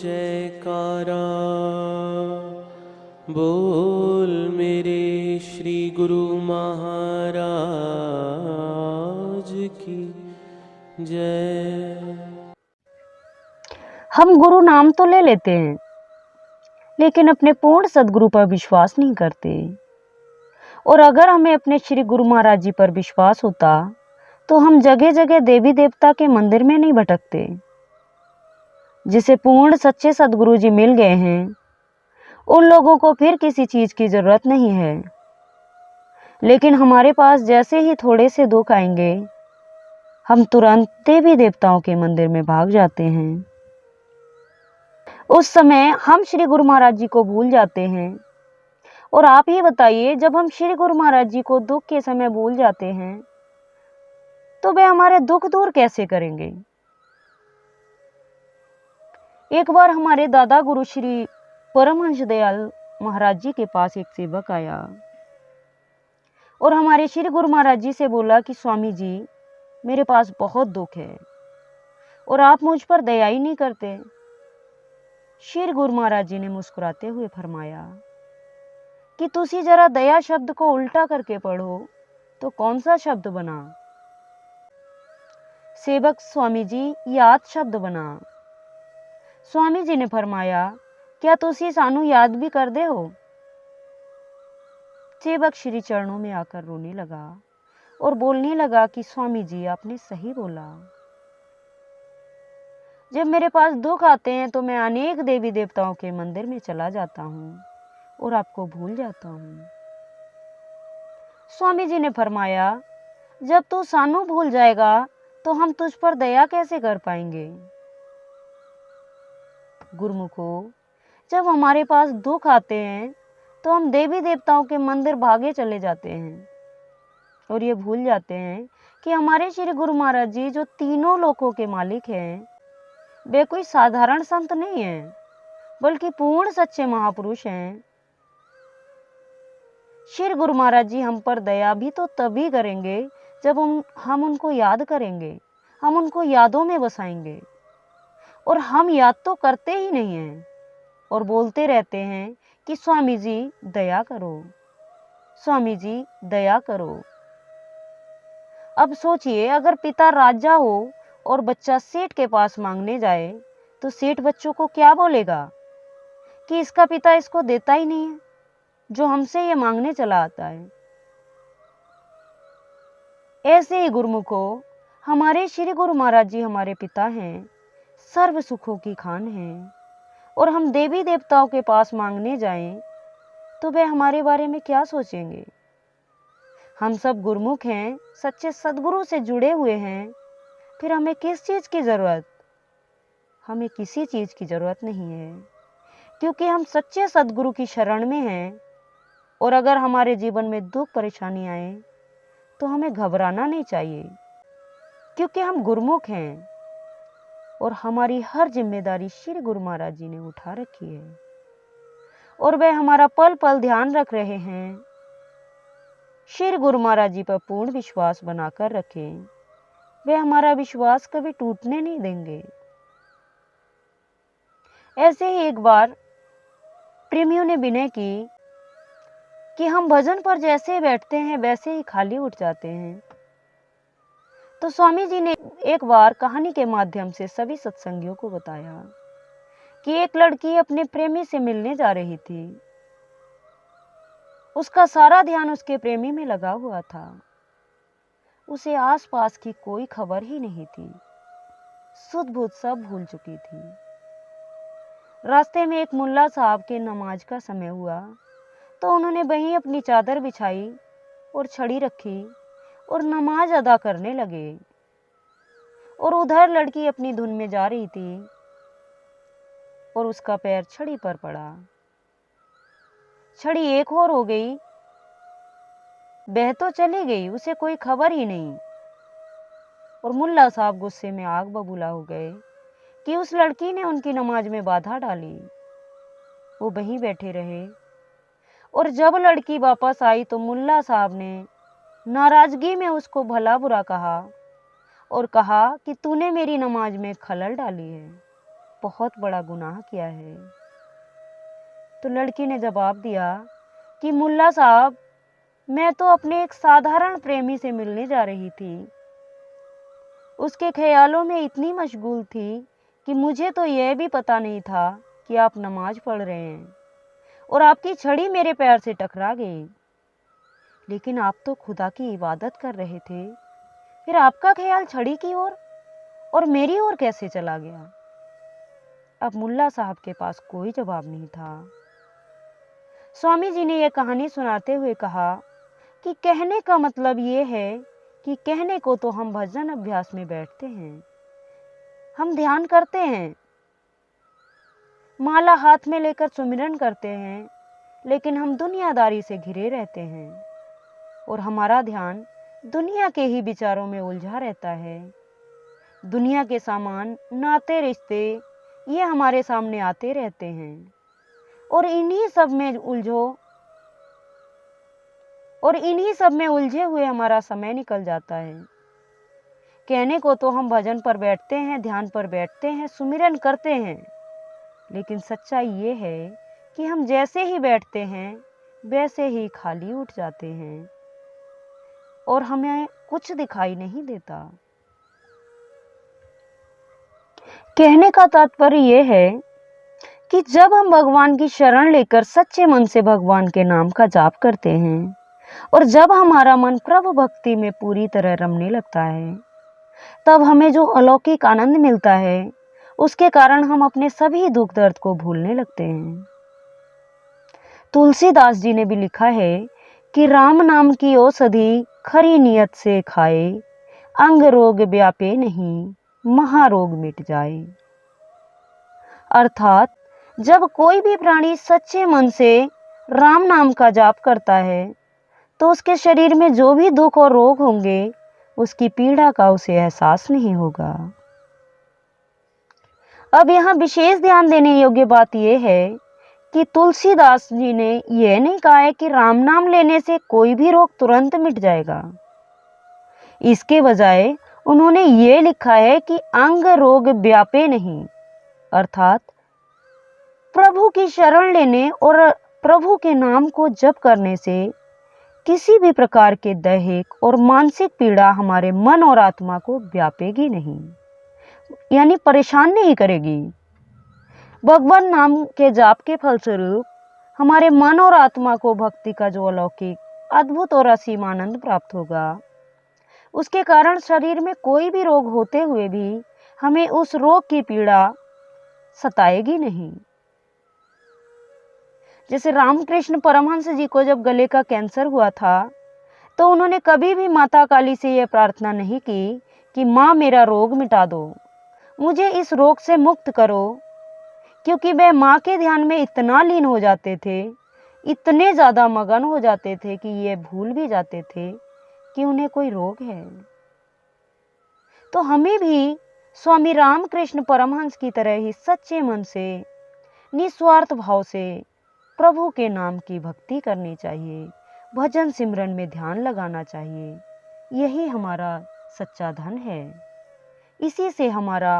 जयकारा। बोल मेरे श्री गुरु महाराज की जय। हम गुरु नाम तो ले लेते हैं, लेकिन अपने पूर्ण सदगुरु पर विश्वास नहीं करते। और अगर हमें अपने श्री गुरु महाराज जी पर विश्वास होता तो हम जगह जगह देवी देवता के मंदिर में नहीं भटकते। जिसे पूर्ण सच्चे सदगुरु जी मिल गए हैं, उन लोगों को फिर किसी चीज की जरूरत नहीं है। लेकिन हमारे पास जैसे ही थोड़े से दुख आएंगे, हम तुरंत देवी देवताओं के मंदिर में भाग जाते हैं। उस समय हम श्री गुरु महाराज जी को भूल जाते हैं। और आप ही बताइए, जब हम श्री गुरु महाराज जी को दुख के समय भूल जाते हैं तो वे हमारे दुख दूर कैसे करेंगे। एक बार हमारे दादा गुरु श्री परमहंस दयाल महाराज जी के पास एक सेवक आया और हमारे श्री गुरु महाराज जी से बोला कि स्वामी जी, मेरे पास बहुत दुख है और आप मुझ पर दया ही नहीं करते। श्री गुरु महाराज जी ने मुस्कुराते हुए फरमाया कि तुसी जरा दया शब्द को उल्टा करके पढ़ो तो कौन सा शब्द बना। सेवक, स्वामी जी, याद शब्द बना। स्वामी जी ने फरमाया, क्या तुसी सानू याद भी कर दे हो। सेवक श्री चरणों में आकर रोने लगा और बोलने लगा कि स्वामी जी, आपने सही बोला। जब मेरे पास दुख आते हैं तो मैं अनेक देवी देवताओं के मंदिर में चला जाता हूँ और आपको भूल जाता हूँ। स्वामी जी ने फरमाया, जब तू सानू भूल जाएगा तो हम तुझ पर दया कैसे कर पाएंगे। गुरुमुखो, जब हमारे पास दुख आते हैं तो हम देवी देवताओं के मंदिर भागे चले जाते हैं और ये भूल जाते हैं कि हमारे श्री गुरु महाराज जी, जो तीनों लोकों के मालिक हैं, वे कोई साधारण संत नहीं हैं, बल्कि पूर्ण सच्चे महापुरुष हैं। श्री गुरु महाराज जी हम पर दया भी तो तभी करेंगे जब हम उनको याद करेंगे, हम उनको यादों में बसाएंगे। और हम याद तो करते ही नहीं हैं और बोलते रहते हैं कि स्वामी जी दया करो, स्वामी जी दया करो। अब सोचिए, अगर पिता राजा हो और बच्चा सेठ के पास मांगने जाए तो सेठ बच्चों को क्या बोलेगा कि इसका पिता इसको देता ही नहीं है, जो हमसे ये मांगने चला आता है। ऐसे ही गुरुमुखो, हमारे श्री गुरु महाराज जी हमारे पिता हैं, सर्व सुखों की खान हैं। और हम देवी देवताओं के पास मांगने जाएं तो वे हमारे बारे में क्या सोचेंगे। हम सब गुरुमुख हैं, सच्चे सदगुरु से जुड़े हुए हैं, फिर हमें किस चीज की जरूरत। हमें किसी चीज की जरूरत नहीं है, क्योंकि हम सच्चे सदगुरु की शरण में हैं। और अगर हमारे जीवन में दुख परेशानी आए तो हमें घबराना नहीं चाहिए, क्योंकि हम गुरुमुख हैं और हमारी हर जिम्मेदारी श्री गुरु महाराज जी ने उठा रखी है और वे हमारा पल पल ध्यान रख रहे हैं। श्री गुरु महाराज जी पर पूर्ण विश्वास बनाकर रखें, वे हमारा विश्वास कभी टूटने नहीं देंगे। ऐसे ही एक बार प्रेमियों ने विनय की कि हम भजन पर जैसे बैठते हैं वैसे ही खाली उठ जाते हैं। तो स्वामी जी ने एक बार कहानी के माध्यम से सभी सत्संगियों को बताया कि एक लड़की अपने प्रेमी से मिलने जा रही थी। उसका सारा ध्यान उसके प्रेमी में लगा हुआ था। उसे आसपास की कोई खबर ही नहीं थी, सुध बुध सब भूल चुकी थी। रास्ते में एक मुल्ला साहब के नमाज का समय हुआ तो उन्होंने वहीं अपनी चादर बिछाई और छड़ी रखी और नमाज अदा करने लगे। और उधर लड़की अपनी धुन में जा रही थी और उसका पैर छड़ी पर पड़ा। छड़ी एक और हो गई, बह तो चली गई, उसे कोई खबर ही नहीं। और मुल्ला साहब गुस्से में आग बबूला हो गए कि उस लड़की ने उनकी नमाज में बाधा डाली। वो वहीं बैठे रहे और जब लड़की वापस आई तो मुल्ला साहब ने नाराजगी में उसको भला बुरा कहा और कहा कि तूने मेरी नमाज में खलल डाली है। बहुत बड़ा गुनाह किया है। तो लड़की ने जवाब दिया कि मुल्ला साहब, मैं तो अपने एक साधारण प्रेमी से मिलने जा रही थी। उसके ख्यालों में इतनी मशगूल थी कि मुझे तो यह भी पता नहीं था कि आप नमाज पढ़ रहे हैं और आपकी छड़ी मेरे पैर से टकरा गई। लेकिन आप तो खुदा की इबादत कर रहे थे, फिर आपका ख्याल छड़ी की ओर और मेरी ओर कैसे चला गया? अब मुल्ला साहब के पास कोई जवाब नहीं था। स्वामी जी ने यह कहानी सुनाते हुए कहा कि कहने का मतलब ये है कि कहने को तो हम भजन अभ्यास में बैठते हैं, हम ध्यान करते हैं, माला हाथ में लेकर सुमिरन करते हैं, लेकिन हम दुनियादारी से घिरे रहते हैं और हमारा ध्यान दुनिया के ही विचारों में उलझा रहता है। दुनिया के सामान, नाते, रिश्ते ये हमारे सामने आते रहते हैं और इन्हीं सब में उलझे हुए हमारा समय निकल जाता है। कहने को तो हम भजन पर बैठते हैं, ध्यान पर बैठते हैं, सुमिरन करते हैं, लेकिन सच्चाई ये है कि हम जैसे ही बैठते हैं वैसे ही खाली उठ जाते हैं और हमें कुछ दिखाई नहीं देता। कहने का तात्पर्य यह है कि जब हम भगवान की शरण लेकर सच्चे मन से भगवान के नाम का जाप करते हैं और जब हमारा मन प्रभु भक्ति में पूरी तरह रमने लगता है, तब हमें जो अलौकिक आनंद मिलता है उसके कारण हम अपने सभी दुख दर्द को भूलने लगते हैं। तुलसीदास जी ने भी लिखा है कि राम नाम की औषधि खरी नियत से खाए, अंग रोग व्यापे नहीं, महारोग मिट जाए। अर्थात जब कोई भी प्राणी सच्चे मन से राम नाम का जाप करता है तो उसके शरीर में जो भी दुख और रोग होंगे उसकी पीड़ा का उसे एहसास नहीं होगा। अब यहाँ विशेष ध्यान देने योग्य बात यह है कि तुलसीदास जी ने यह नहीं कहा है कि राम नाम लेने से कोई भी रोग तुरंत मिट जाएगा। इसके बजाय उन्होंने ये लिखा है कि अंग रोग व्यापे नहीं, अर्थात प्रभु की शरण लेने और प्रभु के नाम को जप करने से किसी भी प्रकार के दैहिक और मानसिक पीड़ा हमारे मन और आत्मा को व्यापेगी नहीं, यानी परेशान नहीं करेगी। भगवान नाम के जाप के फलस्वरूप हमारे मन और आत्मा को भक्ति का जो अलौकिक, अद्भुत और असीम आनंद प्राप्त होगा, उसके कारण शरीर में कोई भी रोग होते हुए भी हमें उस रोग की पीड़ा सताएगी नहीं। जैसे रामकृष्ण परमहंस जी को जब गले का कैंसर हुआ था तो उन्होंने कभी भी माता काली से यह प्रार्थना नहीं की कि माँ मेरा रोग मिटा दो, मुझे इस रोग से मुक्त करो, क्योंकि वे माँ के ध्यान में इतना लीन हो जाते थे, इतने ज़्यादा मगन हो जाते थे कि ये भूल भी जाते थे कि उन्हें कोई रोग है। तो हमें भी स्वामी रामकृष्ण परमहंस की तरह ही सच्चे मन से, निस्वार्थ भाव से प्रभु के नाम की भक्ति करनी चाहिए, भजन सिमरन में ध्यान लगाना चाहिए। यही हमारा सच्चा धन है। इसी से हमारा